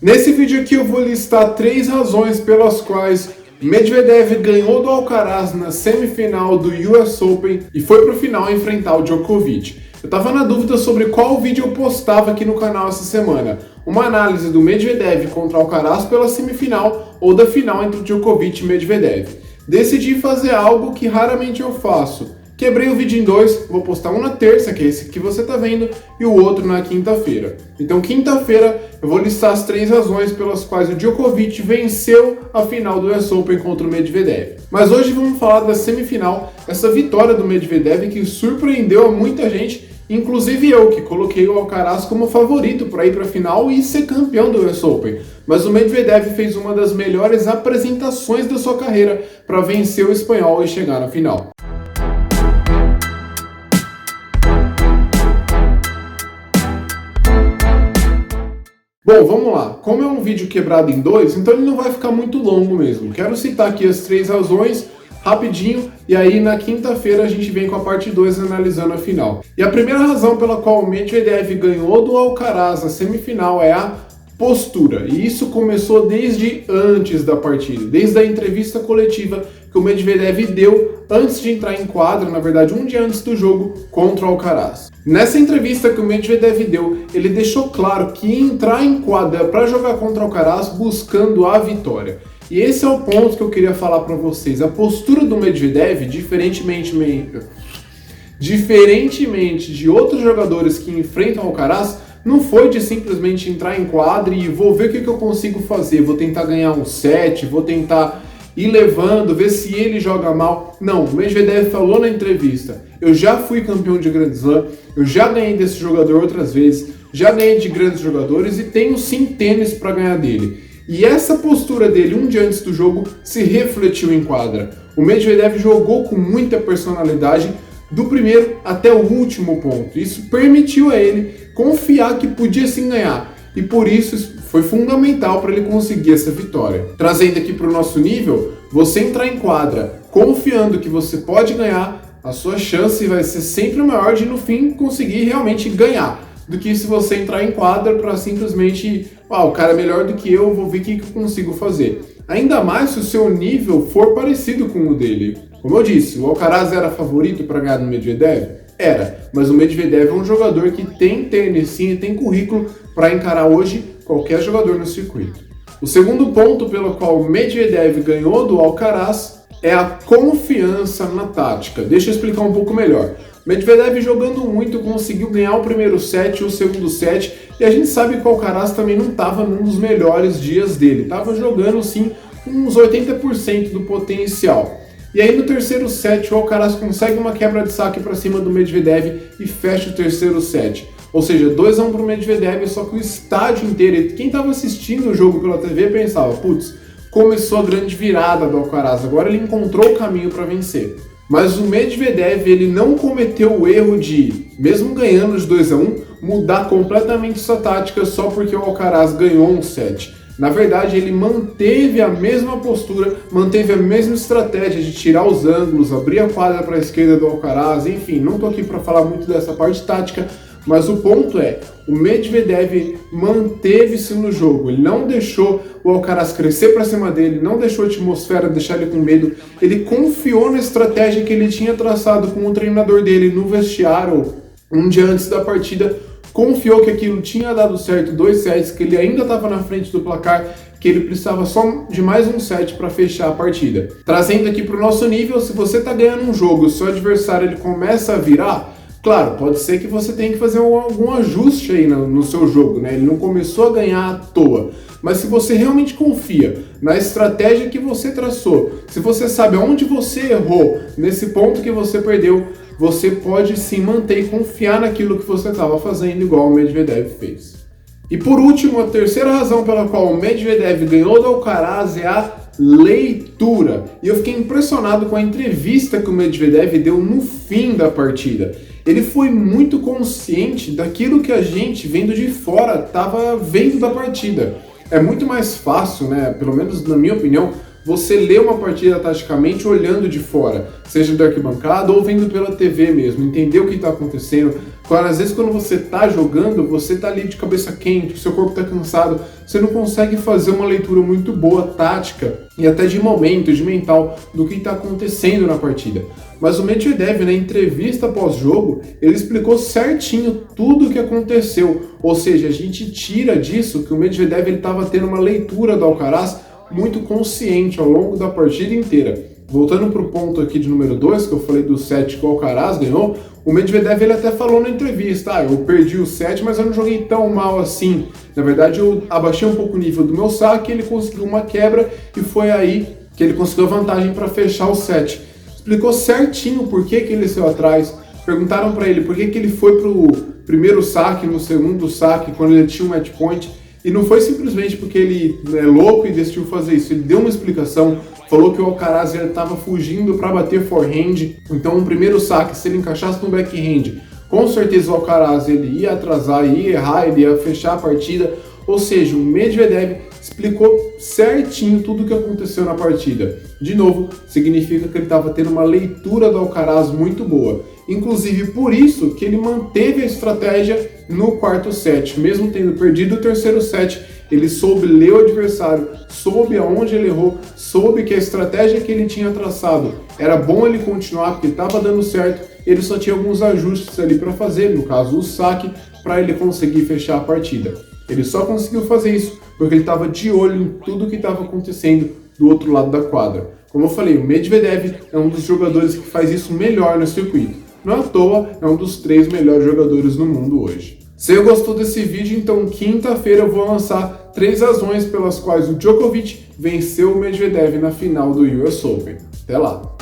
Nesse vídeo aqui eu vou listar 3 razões pelas quais Medvedev ganhou do Alcaraz na semifinal do US Open e foi para o final enfrentar o Djokovic. Eu estava na dúvida sobre qual vídeo eu postava aqui no canal essa semana. Uma análise do Medvedev contra o Alcaraz pela semifinal ou da final entre Djokovic e Medvedev. Decidi fazer algo que raramente eu faço. Quebrei o vídeo em 2, vou postar um na terça, que é esse que você está vendo, e o outro na quinta-feira. Então, quinta-feira, eu vou listar as 3 razões pelas quais o Djokovic venceu a final do US Open contra o Medvedev. Mas hoje vamos falar da semifinal, essa vitória do Medvedev que surpreendeu a muita gente, inclusive eu, que coloquei o Alcaraz como favorito para ir para a final e ser campeão do US Open. Mas o Medvedev fez uma das melhores apresentações da sua carreira para vencer o espanhol e chegar na final. Bom, vamos lá. Como é um vídeo quebrado em 2, então ele não vai ficar muito longo mesmo. Quero citar aqui as 3 razões, rapidinho, e aí na quinta-feira a gente vem com a parte 2 analisando a final. E a primeira razão pela qual o Medvedev ganhou do Alcaraz na semifinal é a postura. E isso começou desde antes da partida, desde a entrevista coletiva que o Medvedev deu antes de entrar em quadra, na verdade um dia antes do jogo, contra o Alcaraz. Nessa entrevista que o Medvedev deu, ele deixou claro que ia entrar em quadra para jogar contra o Alcaraz buscando a vitória. E esse é o ponto que eu queria falar para vocês. A postura do Medvedev, diferentemente de outros jogadores que enfrentam o Alcaraz, não foi de simplesmente entrar em quadra e vou ver o que eu consigo fazer, vou tentar ganhar um set, vou tentar ir levando, ver se ele joga mal. Não, o Medvedev falou na entrevista: eu já fui campeão de Grand Slam, eu já ganhei desse jogador outras vezes, já ganhei de grandes jogadores e tenho sim tênis para ganhar dele. E essa postura dele um dia antes do jogo se refletiu em quadra. O Medvedev jogou com muita personalidade do primeiro até o último ponto. Isso permitiu a ele confiar que podia sim ganhar. E por isso foi fundamental para ele conseguir essa vitória. Trazendo aqui para o nosso nível, você entrar em quadra confiando que você pode ganhar, a sua chance vai ser sempre maior de no fim conseguir realmente ganhar, do que se você entrar em quadra para simplesmente, o cara é melhor do que eu, vou ver o que eu consigo fazer. Ainda mais se o seu nível for parecido com o dele. Como eu disse, o Alcaraz era favorito para ganhar no Medvedev? Era, mas o Medvedev é um jogador que tem tênis sim e tem currículo para encarar hoje qualquer jogador no circuito. O segundo ponto pelo qual o Medvedev ganhou do Alcaraz é a confiança na tática. Deixa eu explicar um pouco melhor. Medvedev jogando muito conseguiu ganhar o primeiro set e o segundo set, e a gente sabe que o Alcaraz também não estava num dos melhores dias dele, estava jogando sim uns 80% do potencial. E aí no terceiro set o Alcaraz consegue uma quebra de saque para cima do Medvedev e fecha o terceiro set. Ou seja, 2-1 para o Medvedev, só que o estádio inteiro, quem estava assistindo o jogo pela TV pensava: putz, começou a grande virada do Alcaraz, agora ele encontrou o caminho para vencer. Mas o Medvedev, ele não cometeu o erro de, mesmo ganhando de 2-1, mudar completamente sua tática só porque o Alcaraz ganhou um set. Na verdade, ele manteve a mesma postura, manteve a mesma estratégia de tirar os ângulos, abrir a quadra para a esquerda do Alcaraz, enfim, não estou aqui para falar muito dessa parte tática, mas o ponto é, o Medvedev manteve-se no jogo, ele não deixou o Alcaraz crescer para cima dele, não deixou a atmosfera deixar ele com medo, ele confiou na estratégia que ele tinha traçado com o treinador dele no vestiário um dia antes da partida, confiou que aquilo tinha dado certo, 2 sets, que ele ainda estava na frente do placar, que ele precisava só de mais um set para fechar a partida. Trazendo aqui para o nosso nível, se você está ganhando um jogo e o seu adversário ele começa a virar, claro, pode ser que você tenha que fazer algum ajuste aí no seu jogo, né? Ele não começou a ganhar à toa. Mas se você realmente confia na estratégia que você traçou, se você sabe aonde você errou, nesse ponto que você perdeu, você pode sim manter e confiar naquilo que você estava fazendo, igual o Medvedev fez. E por último, a terceira razão pela qual o Medvedev ganhou do Alcaraz é a leitura. E eu fiquei impressionado com a entrevista que o Medvedev deu no fim da partida. Ele foi muito consciente daquilo que a gente, vendo de fora, estava vendo da partida. É muito mais fácil, né, pelo menos na minha opinião, você lê uma partida taticamente olhando de fora, seja da arquibancada ou vendo pela TV mesmo, entender o que está acontecendo. Claro, às vezes quando você está jogando, você está ali de cabeça quente, o seu corpo está cansado, você não consegue fazer uma leitura muito boa, tática e até de momento, de mental, do que está acontecendo na partida. Mas o Medvedev, na entrevista pós-jogo, ele explicou certinho tudo o que aconteceu. Ou seja, a gente tira disso que o Medvedev estava tendo uma leitura do Alcaraz muito consciente ao longo da partida inteira. Voltando para o ponto aqui de número 2, que eu falei do set que o Alcaraz ganhou, o Medvedev ele até falou na entrevista, eu perdi o set, mas eu não joguei tão mal assim. Na verdade, eu abaixei um pouco o nível do meu saque, ele conseguiu uma quebra e foi aí que ele conseguiu a vantagem para fechar o set. Explicou certinho por que ele saiu atrás, perguntaram para ele por que ele foi pro primeiro saque, no segundo saque, quando ele tinha um match point, e não foi simplesmente porque ele é louco e decidiu fazer isso, ele deu uma explicação, falou que o Alcaraz estava fugindo para bater forehand, então o primeiro saque, se ele encaixasse no backhand, com certeza o Alcaraz ele ia atrasar, ia errar, ele ia fechar a partida, ou seja, o Medvedev explicou certinho tudo o que aconteceu na partida. De novo, significa que ele estava tendo uma leitura do Alcaraz muito boa. Inclusive por isso que ele manteve a estratégia no quarto set. Mesmo tendo perdido o terceiro set, ele soube ler o adversário, soube aonde ele errou, soube que a estratégia que ele tinha traçado era bom ele continuar porque estava dando certo, ele só tinha alguns ajustes ali para fazer, no caso o saque, para ele conseguir fechar a partida. Ele só conseguiu fazer isso porque ele estava de olho em tudo que estava acontecendo do outro lado da quadra. Como eu falei, o Medvedev é um dos jogadores que faz isso melhor no circuito. Não à toa, é um dos 3 melhores jogadores no mundo hoje. Se você gostou desse vídeo, então quinta-feira eu vou lançar 3 razões pelas quais o Djokovic venceu o Medvedev na final do US Open. Até lá!